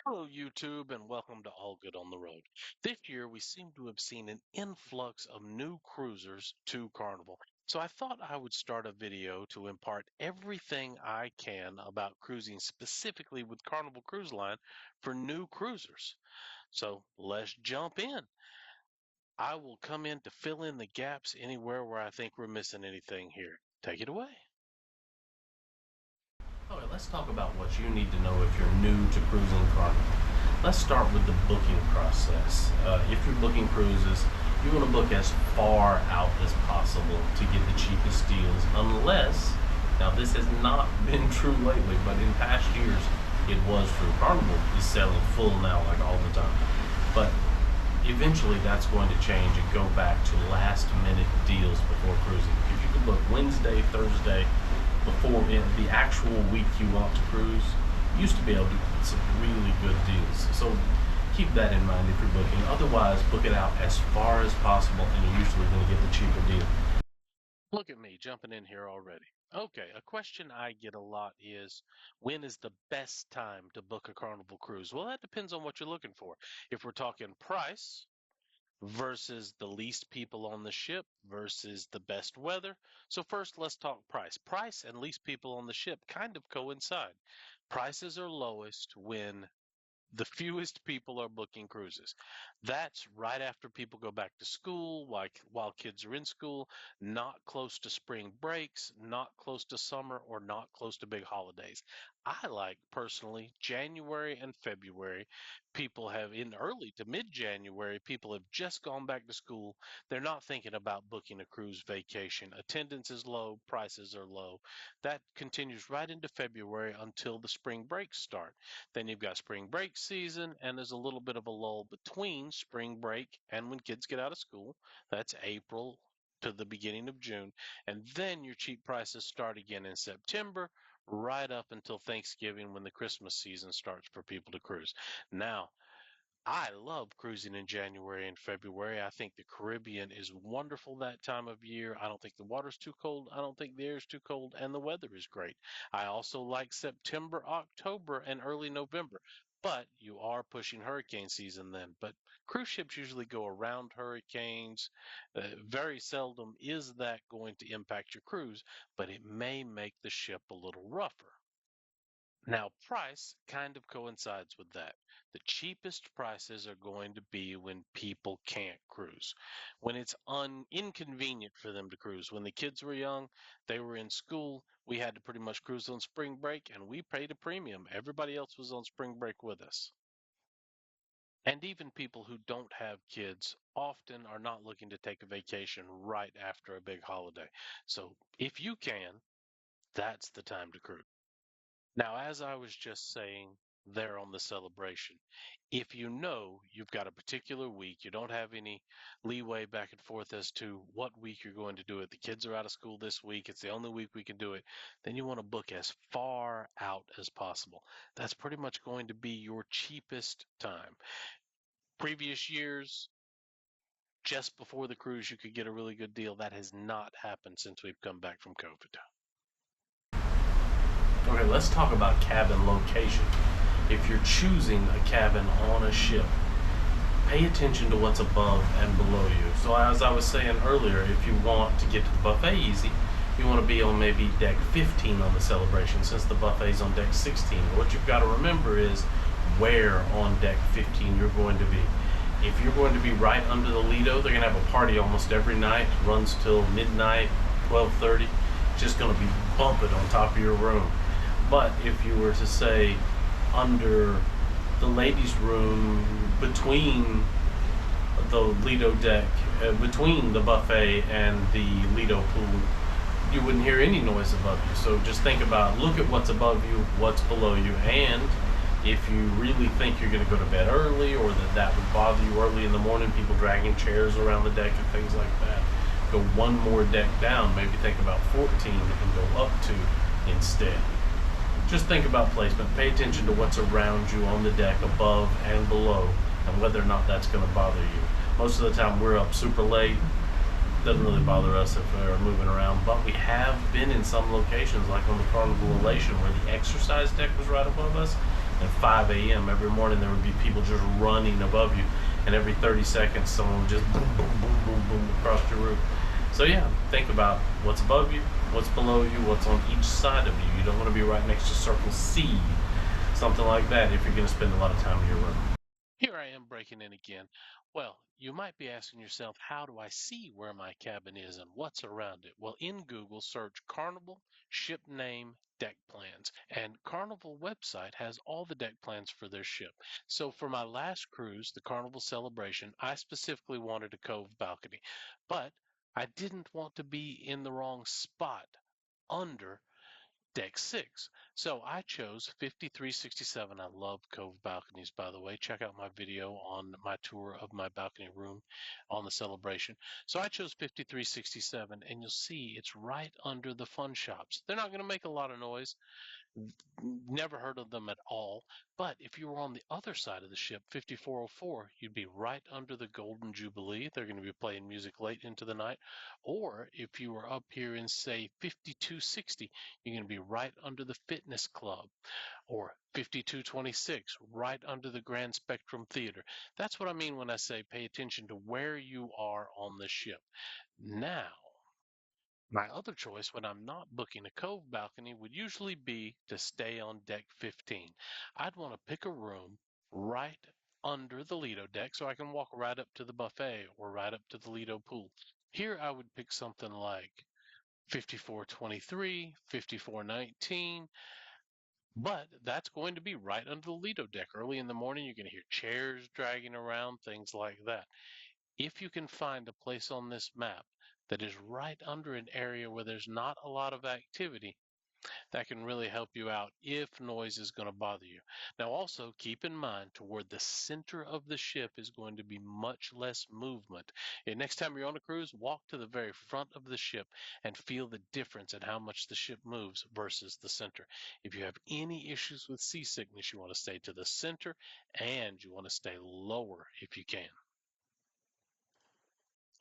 Hello, YouTube, and welcome to All Good on the Road. This year, we seem to have seen an influx of new cruisers to Carnival. So I thought I would start a video to impart everything I can about cruising specifically with Carnival Cruise Line for new cruisers. So let's jump in. I will come in to fill in the gaps anywhere where I think we're missing anything here. Take it away. Okay, let's talk about what you need to know if you're new to cruising Carnival. Let's start with the booking process. If you're booking cruises, you want to book as far out as possible to get the cheapest deals, unless, now this has not been true lately, but in past years it was true. Carnival is selling full now, like all the time. But eventually that's going to change and go back to last minute deals before cruising. If you could book Wednesday, Thursday, before in the actual week you want to cruise, you used to be able to get some really good deals. So keep that in mind if you're booking. Otherwise, book it out as far as possible and you're usually going to get the cheaper deal. Look at me jumping in here already. Okay, a question I get a lot is when is the best time to book a Carnival cruise? Well, that depends on what you're looking for. If we're talking price versus the least people on the ship versus the best weather. So, first, let's talk price. Price and least people on the ship kind of coincide. Prices are lowest when the fewest people are booking cruises. That's right after people go back to school, while kids are in school, not close to spring breaks, not close to summer, or not close to big holidays. I like personally January and February. People have in early to mid January, people have just gone back to school. They're not thinking about booking a cruise vacation. Attendance is low, prices are low. That continues right into February until the spring breaks start. Then you've got spring break season, and there's a little bit of a lull between spring break and when kids get out of school. That's April to the beginning of June. And then your cheap prices start again in September, right up until Thanksgiving when the Christmas season starts for people to cruise. Now, I love cruising in January and February. I think the Caribbean is wonderful that time of year. I don't think the water's too cold. I don't think the air's too cold, and the weather is great. I also like September, October, and early November. But you are pushing hurricane season then. But cruise ships usually go around hurricanes. Very seldom is that going to impact your cruise, but it may make the ship a little rougher. Now, price kind of coincides with that. The cheapest prices are going to be when people can't cruise, when it's inconvenient for them to cruise. When the kids were young, they were in school, we had to pretty much cruise on spring break and we paid a premium. Everybody else was on spring break with us. And even people who don't have kids often are not looking to take a vacation right after a big holiday. So if you can, that's the time to cruise. Now, as I was just saying there on the celebration, if you know you've got a particular week, you don't have any leeway back and forth as to what week you're going to do it. The kids are out of school this week, it's the only week we can do it. Then you want to book as far out as possible. That's pretty much going to be your cheapest time. Previous years, just before the cruise, you could get a really good deal. That has not happened since we've come back from COVID. Okay, let's talk about cabin location. If you're choosing a cabin on a ship, pay attention to what's above and below you. So as I was saying earlier, if you want to get to the buffet easy, you want to be on maybe deck 15 on the celebration since the buffet's on deck 16. What you've got to remember is where on deck 15 you're going to be. If you're going to be right under the Lido, they're going to have a party almost every night, runs till midnight, 12:30. It's just going to be bumping on top of your room. But if you were to say under the ladies' room between the Lido deck, between the buffet and the Lido pool, you wouldn't hear any noise above you. So just think about, look at what's above you, what's below you, and if you really think you're going to go to bed early or that would bother you early in the morning, people dragging chairs around the deck and things like that, go one more deck down, maybe think about 14 and go up to instead. Just think about placement. Pay attention to what's around you on the deck, above and below, and whether or not that's going to bother you. Most of the time we're up super late. Doesn't really bother us if we're moving around, but we have been in some locations, like on the Carnival Elation, where the exercise deck was right above us. At 5 a.m. every morning, there would be people just running above you, and every 30 seconds, someone would just boom, boom, boom, boom, boom across your roof. So yeah, think about what's above you, what's below you, what's on each side of you. You don't want to be right next to Circle C, something like that, if you're going to spend a lot of time in your room. Here I am breaking in again. Well, you might be asking yourself, how do I see where my cabin is and what's around it? Well, in Google, search Carnival ship name deck plans, and Carnival website has all the deck plans for their ship. So for my last cruise, the Carnival Celebration, I specifically wanted a cove balcony, but I didn't want to be in the wrong spot under deck six. So I chose 5367. I love cove balconies, by the way. Check out my video on my tour of my balcony room on the celebration. So I chose 5367, and you'll see it's right under the fun shops. They're not going to make a lot of noise. Never heard of them at all. But if you were on the other side of the ship, 5404, you'd be right under the Golden Jubilee. They're going to be playing music late into the night. Or if you were up here in, say, 5260, you're going to be right under the Fitness Club. Or 5226, right under the Grand Spectrum Theater. That's what I mean when I say pay attention to where you are on the ship. Now, my other choice when I'm not booking a cove balcony would usually be to stay on deck 15. I'd want to pick a room right under the Lido deck so I can walk right up to the buffet or right up to the Lido pool. Here I would pick something like 5423, 5419, but that's going to be right under the Lido deck. Early in the morning, you're going to hear chairs dragging around, things like that. If you can find a place on this map that is right under an area where there's not a lot of activity, that can really help you out if noise is going to bother you. Now, also keep in mind toward the center of the ship is going to be much less movement. And next time you're on a cruise, walk to the very front of the ship and feel the difference in how much the ship moves versus the center. If you have any issues with seasickness, you want to stay to the center and you want to stay lower if you can.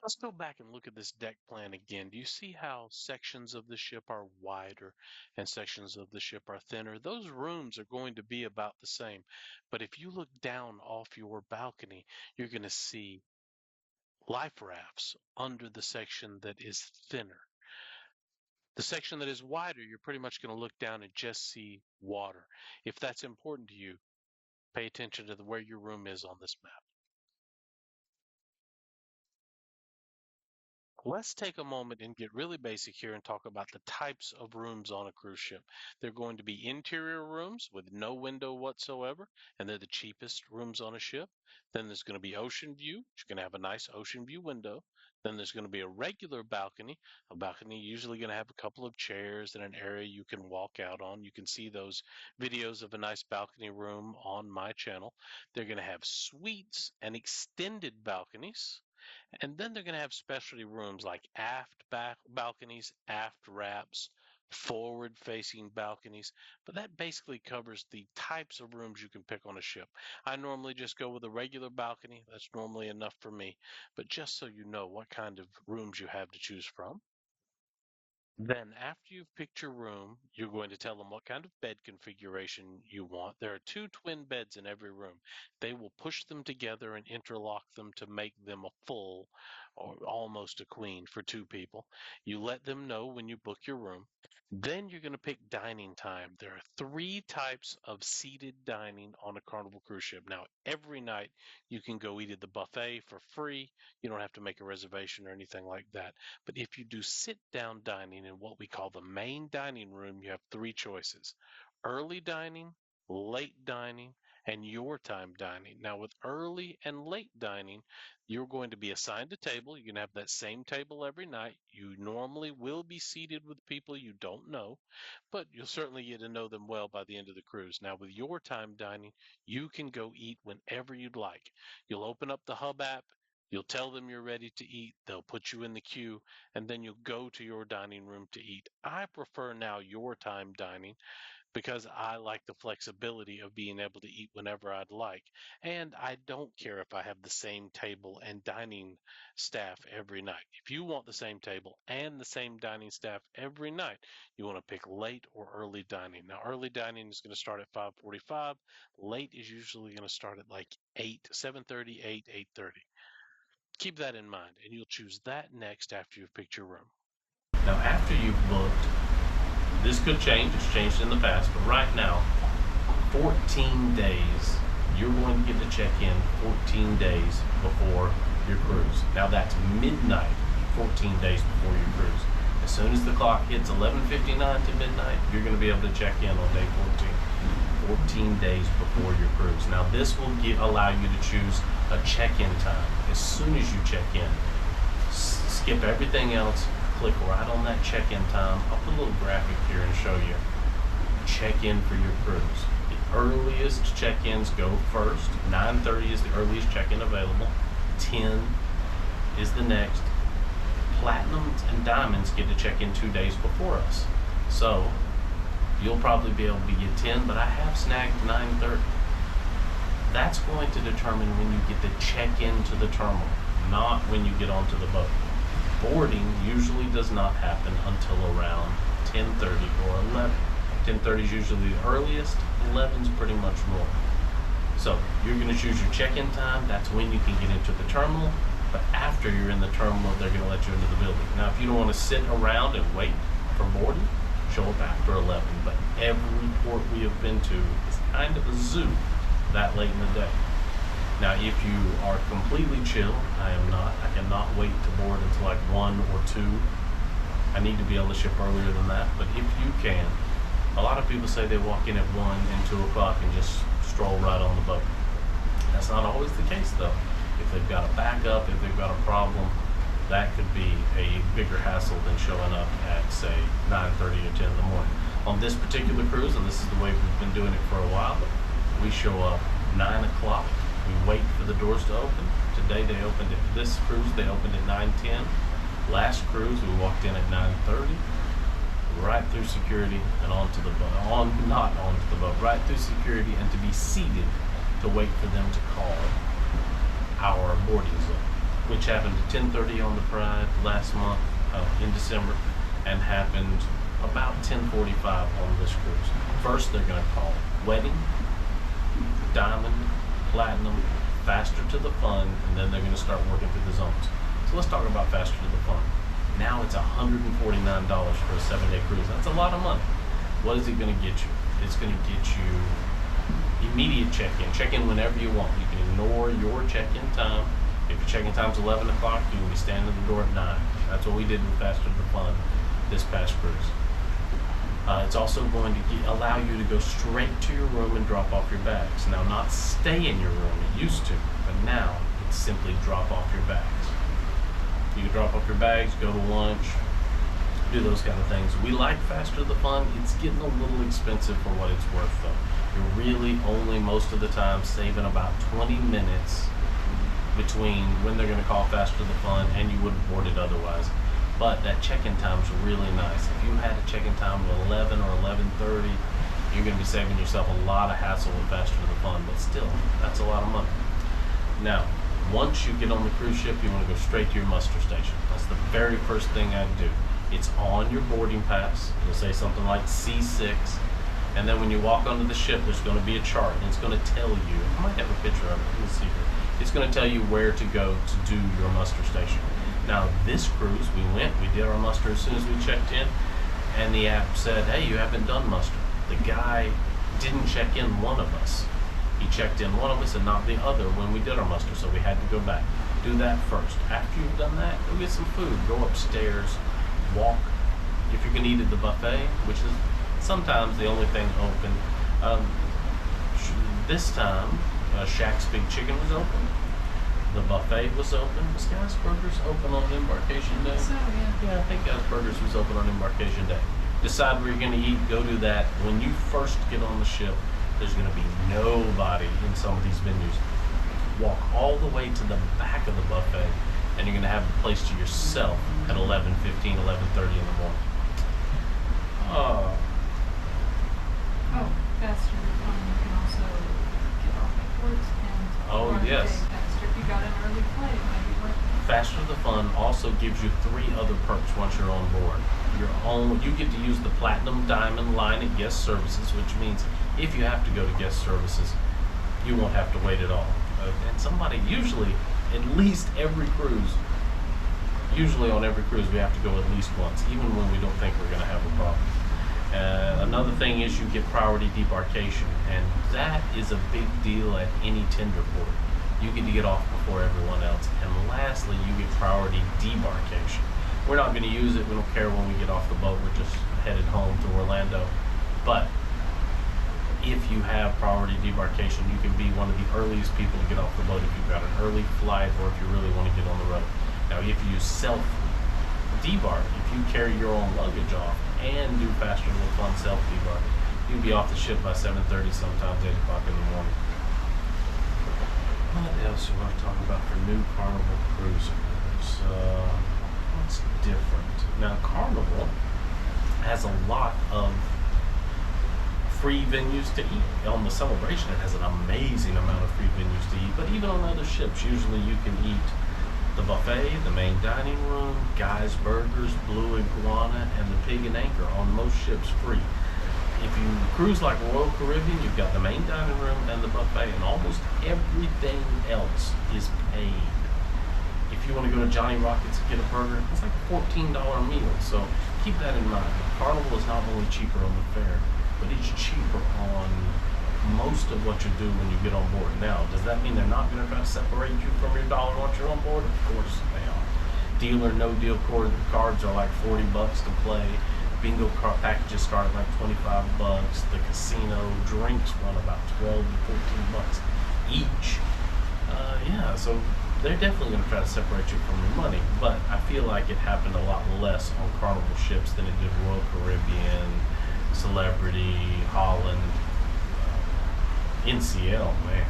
Let's go back and look at this deck plan again. Do you see how sections of the ship are wider and sections of the ship are thinner? Those rooms are going to be about the same. But if you look down off your balcony, you're going to see life rafts under the section that is thinner. The section that is wider, you're pretty much going to look down and just see water. If that's important to you, pay attention to where your room is on this map. Let's take a moment and get really basic here and talk about the types of rooms on a cruise ship. They're going to be interior rooms with no window whatsoever, and they're the cheapest rooms on a ship. Then there's going to be ocean view. You're going to have a nice ocean view window. Then there's going to be a regular balcony. A balcony usually going to have a couple of chairs and an area you can walk out on. You can see those videos of a nice balcony room on my channel. They're going to have suites and extended balconies. And then they're going to have specialty rooms like aft back balconies, aft wraps, forward facing balconies. But that basically covers the types of rooms you can pick on a ship. I normally just go with a regular balcony. That's normally enough for me. But just so you know what kind of rooms you have to choose from. Then, after you've picked your room, you're going to tell them what kind of bed configuration you want. There are two twin beds in every room. They will push them together and interlock them to make them a full or almost a queen for two people. You let them know when you book your room. Then you're going to pick dining time. There are three types of seated dining on a Carnival cruise ship. Now, every night you can go eat at the buffet for free. You don't have to make a reservation or anything like that. But if you do sit down dining in what we call the main dining room, you have three choices: early dining, late dining, and your time dining. Now, with early and late dining, you're going to be assigned a table. You can have that same table every night. You normally will be seated with people you don't know, but you'll certainly get to know them well by the end of the cruise. Now, with your time dining, you can go eat whenever you'd like. You'll open up the Hub app. You'll tell them you're ready to eat. They'll put you in the queue, and then you'll go to your dining room to eat. I prefer now your time dining because I like the flexibility of being able to eat whenever I'd like. And I don't care if I have the same table and dining staff every night. If you want the same table and the same dining staff every night, you want to pick late or early dining. Now, early dining is going to start at 5:45. Late is usually going to start at like 8, 7:30, 8, 8:30. Keep that in mind, and you'll choose that next after you've picked your room. Now, after you've booked, this could change. It's changed in the past, but right now, 14 days, you're going to get to check in 14 days before your cruise. Now, that's midnight, 14 days before your cruise. As soon as the clock hits 11:59 to midnight, you're going to be able to check in on day 14. 14 days before your cruise. Now, this will allow you to choose a check-in time. As soon as you check in, skip everything else, click right on that check-in time. I'll put a little graphic here and show you. Check in for your cruise. The earliest check-ins go first. 9:30 is the earliest check-in available. 10 is the next. Platinums and diamonds get to check in 2 days before us. So you'll probably be able to get 10, but I have snagged 9:30. That's going to determine when you get to check into the terminal, not when you get onto the boat. Boarding usually does not happen until around 10:30 or 11. 10:30 is usually the earliest, 11 is pretty much normal. So you're going to choose your check-in time. That's when you can get into the terminal. But after you're in the terminal, they're going to let you into the building. Now, if you don't want to sit around and wait for boarding, show up after 11. But every port we have been to is kind of a zoo that late in the day. Now, if you are completely chill, I am not. I cannot wait to board until like 1 or 2. I need to be able to ship earlier than that. But if you can, a lot of people say they walk in at 1 and 2 o'clock and just stroll right on the boat. That's not always the case, though. If they've got a backup, if they've got a problem, that could be a bigger hassle than showing up at, say, 9:30 or 10 in the morning. On this particular cruise, and this is the way we've been doing it for a while, we show up 9 o'clock. We wait for the doors to open. Today they opened it. This cruise they opened at 9:10. Last cruise we walked in at 9:30, right through security and onto the boat. Not onto the boat, right through security and to be seated to wait for them to call our boarding zone, which happened at 10:30 on the Pride last month in December, and happened about 10:45 on this cruise. First they're going to call wedding, diamond, platinum, faster to the fun, and then they're going to start working through the zones. So let's talk about faster to the fun. Now it's $149 for a 7-day cruise. That's a lot of money. What is it going to get you? It's going to get you immediate check-in. Check-in whenever you want. You can ignore your check-in time. If your check-in time's 11 o'clock, you can be standing at the door at 9. That's what we did with Faster to the Fun this past cruise. It's also going to allow you to go straight to your room and drop off your bags. Now, not stay in your room. It used to, but now it's simply drop off your bags. You can drop off your bags, go to lunch, do those kind of things. We like Faster to the Fun. It's getting a little expensive for what it's worth, though. You're really only, most of the time, saving about 20 minutes between when they're going to call Faster to the Fun and you would have boarded otherwise. But that check-in time is really nice. If you had a check-in time of 11 or 11:30, you're going to be saving yourself a lot of hassle with Faster to the Fun, but still, that's a lot of money. Now, once you get on the cruise ship, you want to go straight to your muster station. That's the very first thing I do. It's on your boarding pass. It'll say something like C6, and then when you walk onto the ship, there's going to be a chart, and it's going to tell you, I might have a picture of it, let me see here. It's going to tell you where to go to do your muster station. Now, this cruise, we did our muster as soon as we checked in, and the app said, hey, you haven't done muster. The guy didn't check in one of us. He checked in one of us and not the other when we did our muster, so we had to go back. Do that first. After you've done that, go get some food. Go upstairs, walk. If you can eat at the buffet, which is sometimes the only thing open. This time, Shaq's Big Chicken was open. The buffet was open. Was Guys Burgers open on Embarkation Day? So, yeah. Yeah, I think Guys Burgers was open on Embarkation Day. Decide where you're going to eat, go do that. When you first get on the ship, there's going to be nobody in some of these venues. Walk all the way to the back of the buffet, and you're going to have the place to yourself at 11:15, 11:30 in the morning. faster, you can also get off at ports and Oh, run the day yes. faster. If you got an early flight, it might be worth it. Faster the Fun also gives you three other perks once you're on board. You get to use the Platinum Diamond line at guest services, which means if you have to go to guest services, you won't have to wait at all. And somebody usually, at least every cruise, usually on every cruise we have to go at least once, even when we don't think we're going to have a problem. Another thing is you get priority debarkation, and that is a big deal at any tender port. You get to get off before everyone else. And lastly, you get priority debarkation. We're not going to use it. We don't care when we get off the boat. We're just headed home to Orlando. But if you have priority debarkation, you can be one of the earliest people to get off the boat if you've got an early flight or if you really want to get on the road. Now, if you self debark, if you carry your own luggage off and do faster than fun self debark, you'll be off the ship by 7:30, sometimes 8 o'clock in the morning. What else do I want to talk about for new Carnival cruisers? What's different? Now, Carnival has a lot of free venues to eat. On the Celebration, it has an amazing amount of free venues to eat, but even on other ships, usually you can eat the buffet, the main dining room, Guy's Burgers, Blue Iguana, and the Pig and Anchor on most ships free. If you cruise like Royal Caribbean, you've got the main dining room and the buffet, and almost everything else is paid. If you want to go to Johnny Rockets and get a burger, it's like a $14 meal, so keep that in mind. Carnival is not only cheaper on the fare, but it's cheaper on most of what you do when you get on board. Now, does that mean they're not going to try to separate you from your dollar once you're on board? Of course they are. Deal or no deal cards are like $40 to play. Bingo card packages start at like $25. The casino drinks run about $12 to $14 each. Yeah, so they're definitely going to try to separate you from your money, but I feel like it happened a lot less on Carnival ships than it did Royal Caribbean, Celebrity, Holland, NCL. Man,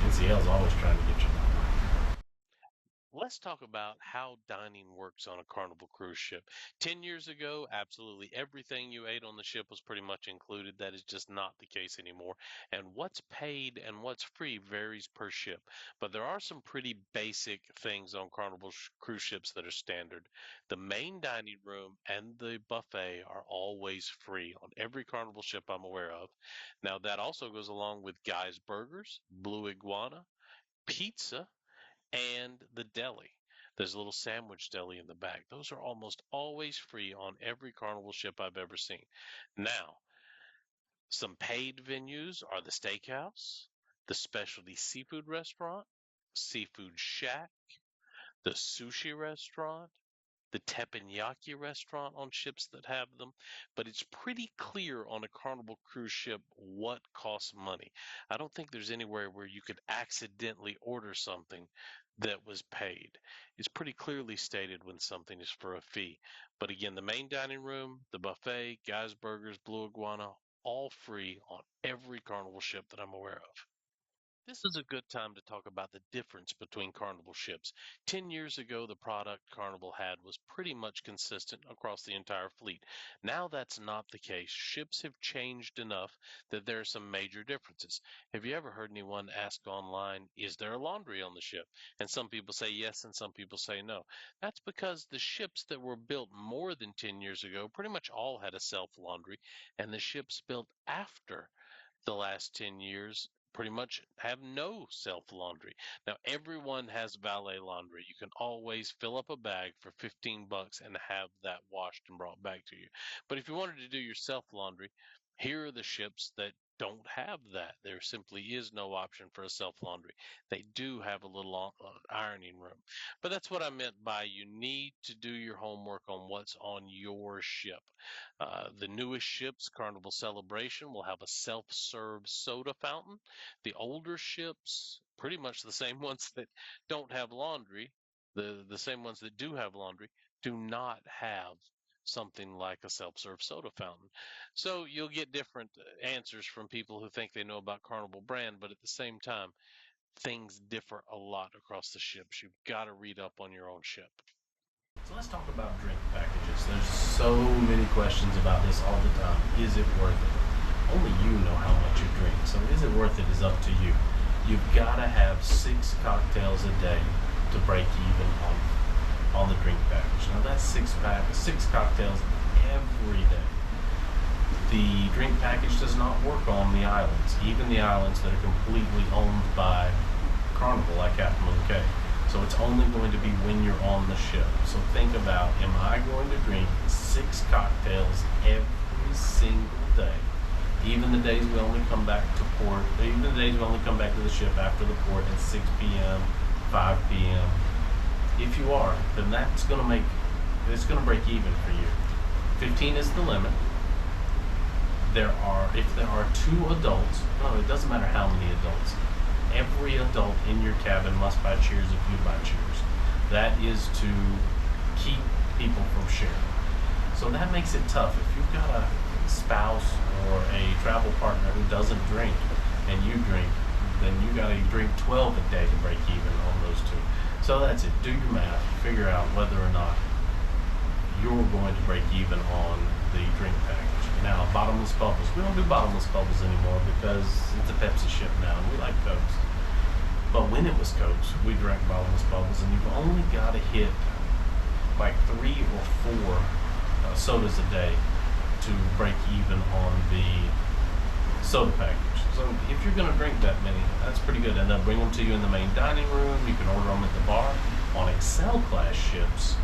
NCL's always trying to get you. Let's talk about how dining works on a Carnival cruise ship. 10 years ago, absolutely everything you ate on the ship was pretty much included. That is just not the case anymore. And what's paid and what's free varies per ship. But there are some pretty basic things on Carnival cruise ships that are standard. The main dining room and the buffet are always free on every Carnival ship I'm aware of. Now, that also goes along with Guy's Burgers, Blue Iguana, pizza, and the deli. There's a little sandwich deli in the back. Those are almost always free on every Carnival ship I've ever seen. Now, some paid venues are the steakhouse, the specialty seafood restaurant, Seafood Shack, the sushi restaurant, the teppanyaki restaurant on ships that have them, but it's pretty clear on a Carnival cruise ship what costs money. I don't think there's anywhere where you could accidentally order something that was paid. It's pretty clearly stated when something is for a fee. But again, the main dining room, the buffet, Guy's Burgers, Blue Iguana, all free on every Carnival ship that I'm aware of. This is a good time to talk about the difference between Carnival ships. 10 years ago, the product Carnival had was pretty much consistent across the entire fleet. Now that's not the case. Ships have changed enough that there are some major differences. Have you ever heard anyone ask online, is there a laundry on the ship? And some people say yes, and some people say no. That's because the ships that were built more than 10 years ago pretty much all had a self laundry, and the ships built after the last 10 years pretty much have no self laundry. Now everyone has valet laundry. You can always fill up a bag for $15 and have that washed and brought back to you. But if you wanted to do your self laundry, here are the ships that don't have that. There simply is no option for a self laundry. They do have a little ironing room. But that's what I meant by you need to do your homework on what's on your ship. The newest ships, Carnival Celebration, will have a self-serve soda fountain. The older ships, pretty much the same ones that don't have laundry, the same ones that do have laundry, do not have something like a self-serve soda fountain. So you'll get different answers from people who think they know about Carnival brand, but at the same time, things differ a lot across the ships. You've got to read up on your own ship. So let's talk about drink packages. There's so many questions about this all the time. Is it worth it? only you know how much you drink. So is it worth it is up to you. You've got to have 6 cocktails a day to break even on the drink package. Now that's 6 cocktails every day. The drink package does not work on the islands, even the islands that are completely owned by Carnival, like Captain K. So it's only going to be when you're on the ship. So think about, am I going to drink 6 cocktails every single day? Even the days we only come back to port, even the days we only come back to the ship after the port at 6 p.m., 5 p.m. If you are, then it's going to break even for you. 15 is the limit. If there are 2 adults, no, it doesn't matter how many adults. Every adult in your cabin must buy cheers if you buy cheers. That is to keep people from sharing. So that makes it tough. If you've got a spouse or a travel partner who doesn't drink and you drink, then you got to drink 12 a day to break even on those 2. So that's it. Do your math. Figure out whether or not you're going to break even on the drink package. Now, bottomless bubbles. We don't do bottomless bubbles anymore because it's a Pepsi ship now and we like Cokes. But when it was Cokes, we drank bottomless bubbles, and you've only got to hit like 3 or 4 sodas a day to break even on the soda package. So if you're going to drink that many, that's pretty good. And they'll bring them to you in the main dining room. You can order them at the bar. On Excel class ships,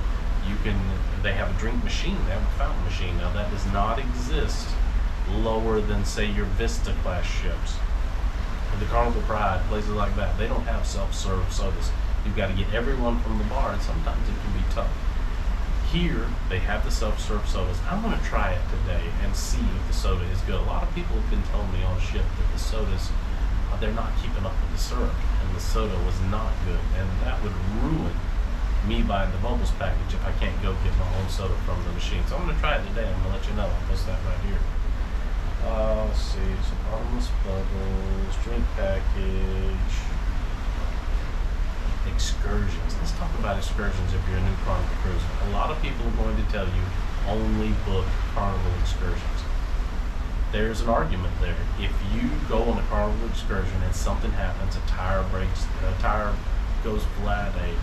they have a drink machine, they have a fountain machine. Now that does not exist lower than, say, your Vista class ships. The Carnival Pride, places like that, they don't have self-serve sodas. You've got to get everyone from the bar, and sometimes it can be tough. Here, they have the self-serve sodas. I'm going to try it today and see if the soda is good. A lot of people have been telling me on ship that the sodas, they're not keeping up with the syrup, and the soda was not good, and that would ruin me buying the bubbles package if I can't go get my own soda from the machine. So I'm going to try it today. I'm going to let you know. I'll post that right here. Let's see. So bottomless bubbles, drink package, excursions. Let's talk about excursions if you're a new Carnival cruiser. A lot of people are going to tell you only book Carnival excursions. There's an argument there. If you go on a Carnival excursion and something happens, a tire goes flat, a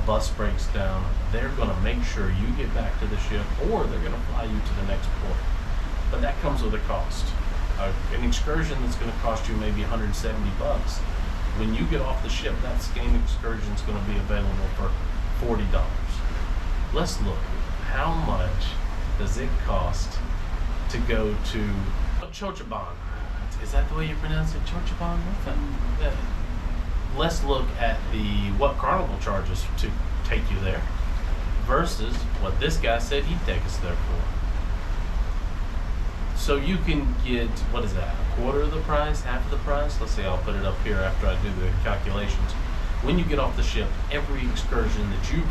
bus breaks down, they're going to make sure you get back to the ship, or they're going to fly you to the next port. But that comes with a cost. An excursion that's going to cost you maybe $170. When you get off the ship, that same excursion is going to be available for $40. Let's look. How much does it cost to go to Chochaban? Is that the way you pronounce it? Chochaban? What's that? Yeah. Let's look at what Carnival charges to take you there versus what this guy said he'd take us there for. So you can get, what is that, a quarter of the price, half of the price? Let's see, I'll put it up here after I do the calculations. When you get off the ship, every excursion that you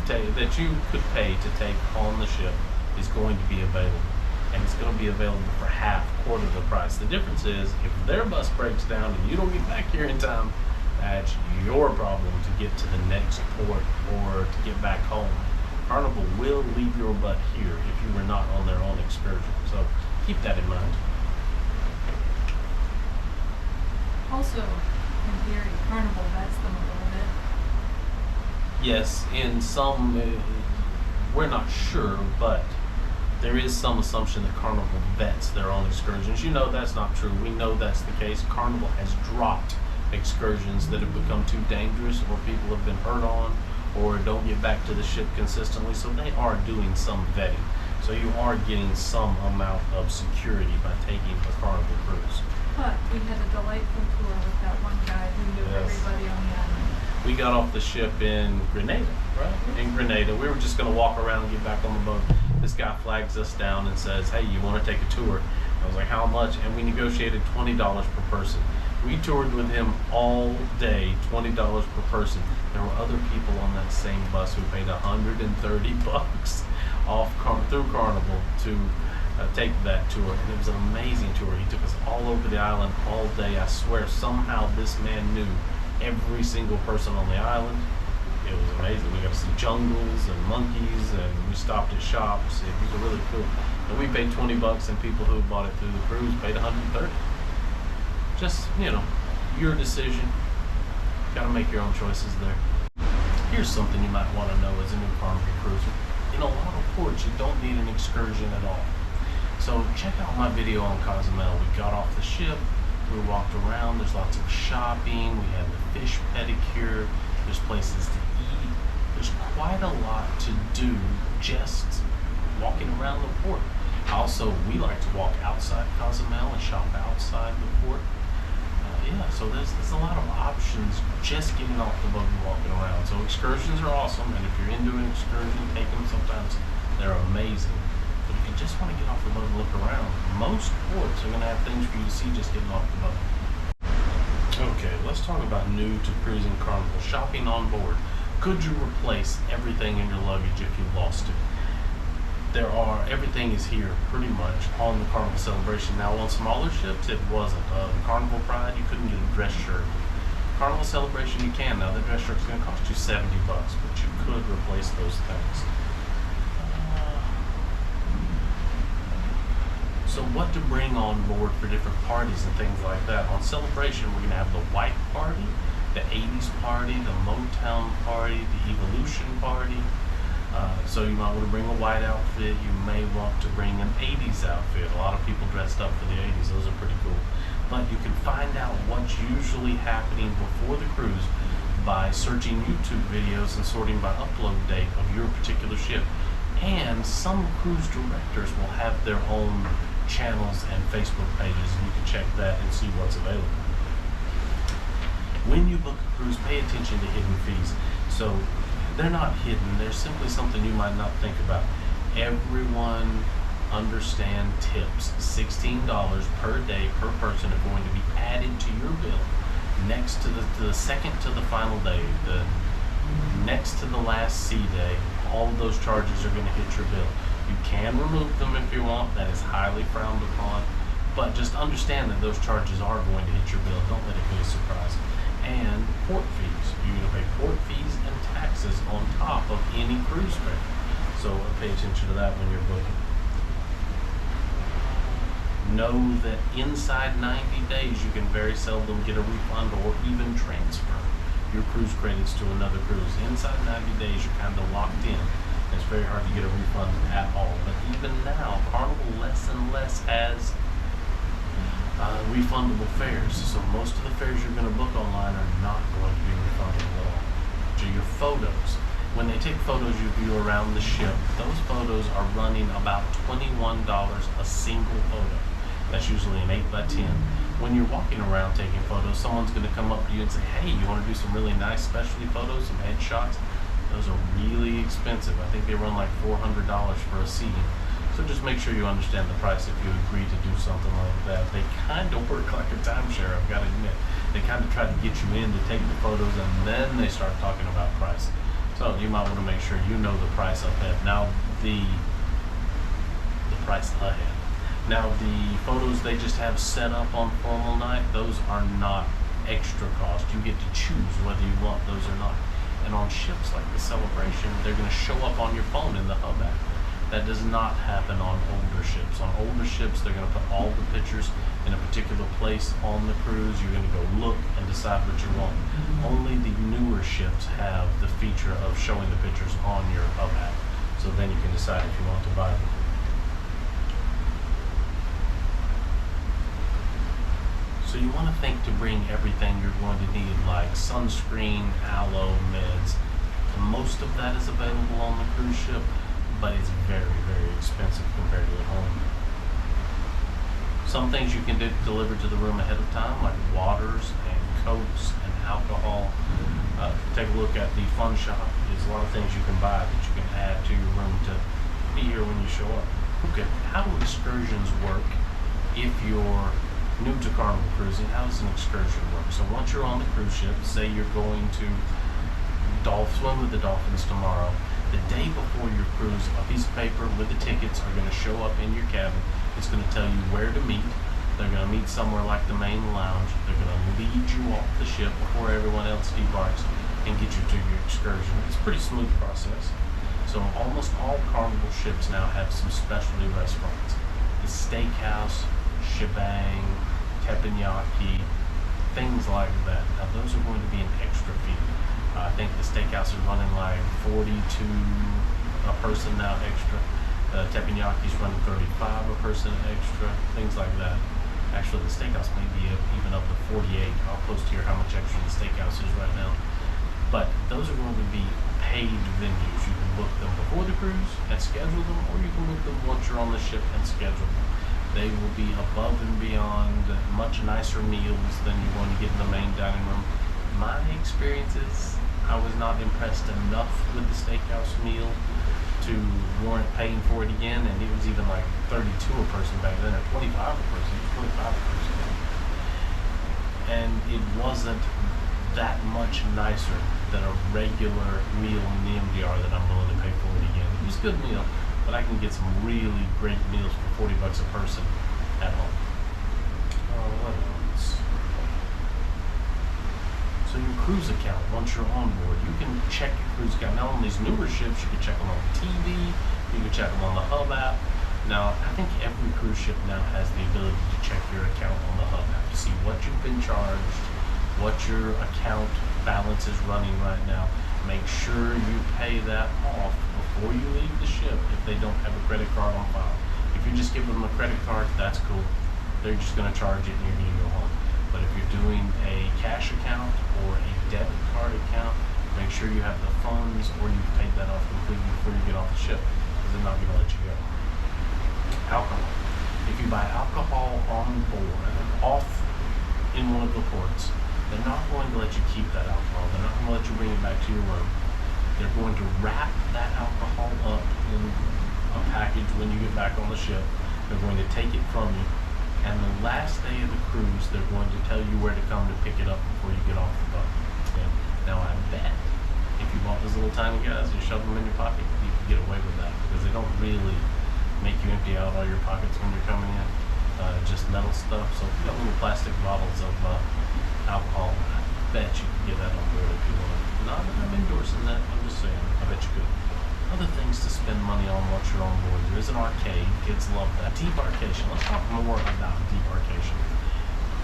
could pay to take on the ship is going to be available. And it's going to be available for quarter of the price. The difference is, if their bus breaks down and you don't get back here in time, that's your problem to get to the next port or to get back home. Carnival will leave your butt here if you were not on their own excursion. So keep that in mind. Also, in theory, Carnival vets them a little bit. Yes, in some, we're not sure, but there is some assumption that Carnival vets their own excursions. You know that's not true. We know that's the case. Carnival has dropped excursions that have become too dangerous, or people have been hurt on, or don't get back to the ship consistently. So they are doing some vetting. So you are getting some amount of security by taking a Carnival cruise. But we had a delightful tour with that one guy who knew everybody on the island. We got off the ship in Grenada, right? In Grenada. We were just going to walk around and get back on the boat. This guy flags us down and says, hey, you want to take a tour? I was like, how much? And we negotiated $20 per person. We toured with him all day, $20 per person. There were other people on that same bus who paid $130 through Carnival to take that tour. And it was an amazing tour. He took us all over the island all day. I swear, somehow this man knew every single person on the island. It was amazing. We got to see jungles and monkeys, and we stopped at shops. It was really cool. And we paid $20, and people who bought it through the cruise paid $130. Just, your decision. Got to make your own choices there. Here's something you might want to know as a new Carnival cruiser. In a lot of ports, you don't need an excursion at all. So check out my video on Cozumel. We got off the ship, we walked around, there's lots of shopping, we had the fish pedicure, there's places to eat. There's quite a lot to do just walking around the port. Also, we like to walk outside Cozumel and shop outside the port. So there's a lot of options just getting off the boat and walking around. So excursions are awesome, and if you're into an excursion, take them sometimes. They're amazing. But if you just want to get off the boat and look around, most ports are going to have things for you to see just getting off the boat. Okay, let's talk about new to cruising Carnival. Shopping on board. Could you replace everything in your luggage if you lost it? Everything is here pretty much on the Carnival Celebration. Now on smaller ships it wasn't. The Carnival Pride, you couldn't get a dress shirt. Carnival Celebration you can. Now the dress shirt's going to cost you $70, but you could replace those things. So what to bring on board for different parties and things like that. On Celebration we're going to have the white party, the 80s party, the Motown party, the Evolution party. So you might want to bring a white outfit. You may want to bring an 80s outfit. A lot of people dressed up for the 80s. Those are pretty cool. But you can find out what's usually happening before the cruise by searching YouTube videos and sorting by upload date of your particular ship. And some cruise directors will have their own channels and Facebook pages, and you can check that and see what's available. When you book a cruise, pay attention to hidden fees. So they're not hidden, they're simply something you might not think about. Everyone understand tips. $16 per day per person are going to be added to your bill next to the second to the final day, the next to the last sea day. All of those charges are going to hit your bill. You can remove them if you want. That is highly frowned upon, but just understand that those charges are going to hit your bill. Don't let it be a surprise. And port fees. You're going to pay port fees and taxes on top of any cruise fare. So pay attention to that when you're booking. Know that inside 90 days you can very seldom get a refund or even transfer your cruise credits to another cruise. Inside 90 days you're kind of locked in. It's very hard to get a refund at all. But even now, Carnival less and less has refundable fares. So most of the fares you're going to book online are not going to be refundable at all. So your photos, when they take photos of you around the ship, those photos are running about $21 a single photo. That's usually an 8x10. When you're walking around taking photos, someone's going to come up to you and say, hey, you want to do some really nice specialty photos, some headshots? Those are really expensive. I think they run like $400 for a seating. So just make sure you understand the price if you agree to do something like that. They kind of work like a timeshare, I've got to admit. They kind of try to get you in to take the photos, and then they start talking about price. So you might want to make sure you know the price up ahead. Now the price ahead. Now the photos they just have set up on formal night, those are not extra cost. You get to choose whether you want those or not. And on ships like the Celebration, they're going to show up on your phone in the hub app. That does not happen on older ships. On older ships, they're going to put all the pictures in a particular place on the cruise. You're going to go look and decide what you want. Only the newer ships have the feature of showing the pictures on your hub app. So then you can decide if you want to buy them. So you want to think to bring everything you're going to need, like sunscreen, aloe, meds. Most of that is available on the cruise ship, but it's very, very expensive compared to at home. Some things you can deliver to the room ahead of time, like waters and cokes and alcohol. Take a look at the fun shop. There's a lot of things you can buy that you can add to your room to be here when you show up. Okay, how do excursions work if you're new to Carnival cruising? How does an excursion work? So once you're on the cruise ship, say you're going to swim with the dolphins tomorrow, the day before your cruise, a piece of paper with the tickets are going to show up in your cabin. It's going to tell you where to meet. They're going to meet somewhere like the main lounge. They're going to lead you off the ship before everyone else debarks. and get you to your excursion. It's a pretty smooth process. So almost all Carnival ships now have some specialty restaurants. The steakhouse, shebang, teppanyaki, things like that. Now those are going to be an extra fee. I think the steakhouse is running like 42 a person now extra. Teppanyaki is running 35 a person extra. Things like that. Actually, the steakhouse may be even up to 48. I'll post here how much extra the steakhouse is right now. But those are going to be paid venues. You can book them before the cruise and schedule them, or you can book them once you're on the ship and schedule them. They will be above and beyond much nicer meals than you're going to get in the main dining room. My experiences, I was not impressed enough with the steakhouse meal to warrant paying for it again, and it was even like 32 a person back then, or 25 a person, 25 a person. And it wasn't that much nicer than a regular meal in the MDR that I'm willing to pay for it again. It was a good meal, but I can get some really great meals for 40 bucks a person at home. What else? So your cruise account, once you're on board, you can check your cruise account. Now on these newer ships, you can check them on the TV, you can check them on the Hub app. Now, I think every cruise ship now has the ability to check your account on the Hub app to see what you've been charged, what your account balance is running right now. Make sure you pay that off before you leave the ship if they don't have a credit card on file. If you just give them a credit card, that's cool. They're just going to charge it and you're going to go home. But if you're doing a cash account or a debit card account, make sure you have the funds or you've paid that off completely before you get off the ship, because they're not going to let you go. Alcohol. If you buy alcohol on board, off in one of the ports, they're not going to let you keep that alcohol. They're not going to let you bring it back to your room. They're going to wrap that alcohol up in a package when you get back on the ship. They're going to take it from you. And the last day of the cruise, they're going to tell you where to come to pick it up before you get off the boat. Yeah. Now, I bet if you bought those little tiny guys, you shove them in your pocket, you can get away with that, because they don't really make you empty out all your pockets when you're coming in. Just metal stuff. So if you got little plastic bottles of alcohol, I bet you can get that on board if you want. Not that I'm endorsing that, I'm just saying, I bet you could. Other things to spend money on once you're on board. There is an arcade. Kids love that. Debarkation. Let's talk more about debarkation.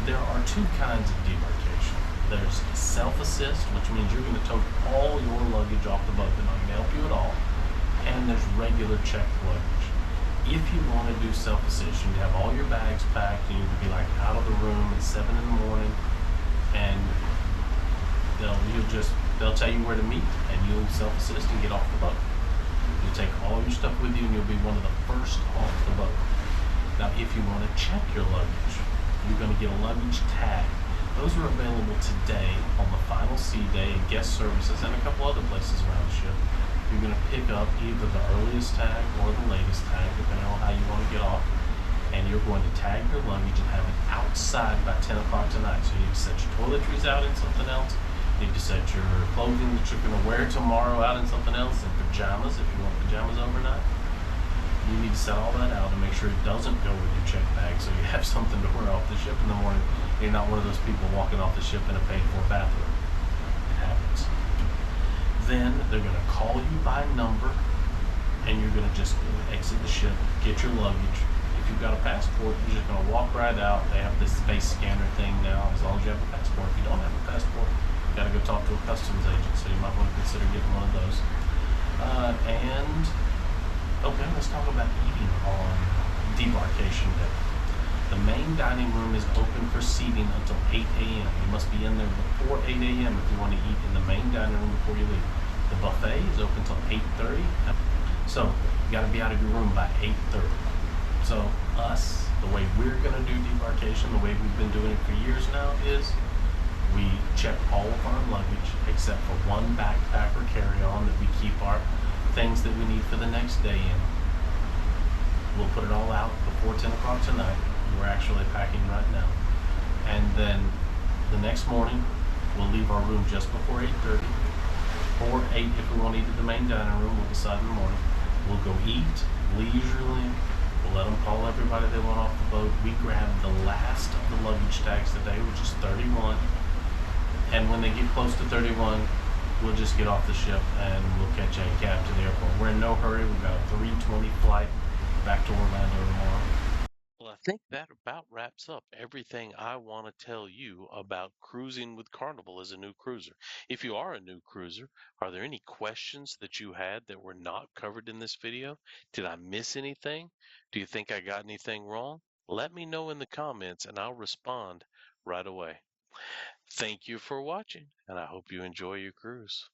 There are two kinds of debarkation. There's self-assist, which means you're going to tote all your luggage off the boat. They're not going to help you at all. And there's regular checked luggage. If you want to do self-assist, you have all your bags packed. You need to be like out of the room at 7 in the morning, and they'll tell you where to meet, and you'll self-assist and get off the boat. You'll take all your stuff with you, and you'll be one of the first off the boat. Now, if you want to check your luggage, you're going to get a luggage tag. Those are available today on the final sea day at guest services and a couple other places around the ship. You're going to pick up either the earliest tag or the latest tag, depending on how you want to get off. And you're going to tag your luggage and have it outside by 10 o'clock tonight. So you need to set your toiletries out in something else. You need to set your clothing that you're going to wear tomorrow out in something else, and pajamas if you want pajamas overnight. You need to set all that out and make sure it doesn't go with your check bag, so you have something to wear off the ship in the morning. You're not one of those people walking off the ship in a paid-for bathroom. It happens. Then they're going to call you by number, and you're going to just exit the ship, get your luggage. If you've got a passport, you're just going to walk right out. They have this face scanner thing now, as long as you have a passport. If you don't have a passport, you got to go talk to a customs agent, so you might want to consider getting one of those. Okay, let's talk about eating on debarkation day. The main dining room is open for seating until 8 a.m. You must be in there before 8 a.m. if you want to eat in the main dining room before you leave. The buffet is open until 8:30. So you got to be out of your room by 8:30. So us, the way we're going to do debarkation, the way we've been doing it for years now, is we check all of our luggage except for one backpack or carry-on that we keep our things that we need for the next day in. We'll put it all out before 10 o'clock tonight. We're actually packing right now. And then the next morning, we'll leave our room just before 8:30. Or 8 if we want to eat at the main dining room. We'll decide in the morning. We'll go eat leisurely. We'll let them call everybody they want off the boat. We grab the last of the luggage tags today, which is 31. And when they get close to 31, we'll just get off the ship and we'll catch a cab to the airport. We're in no hurry. We've got a 3:20 flight back to Orlando tomorrow. Well, I think that about wraps up everything I want to tell you about cruising with Carnival as a new cruiser. If you are a new cruiser, are there any questions that you had that were not covered in this video? Did I miss anything? Do you think I got anything wrong? Let me know in the comments and I'll respond right away. Thank you for watching, and I hope you enjoy your cruise.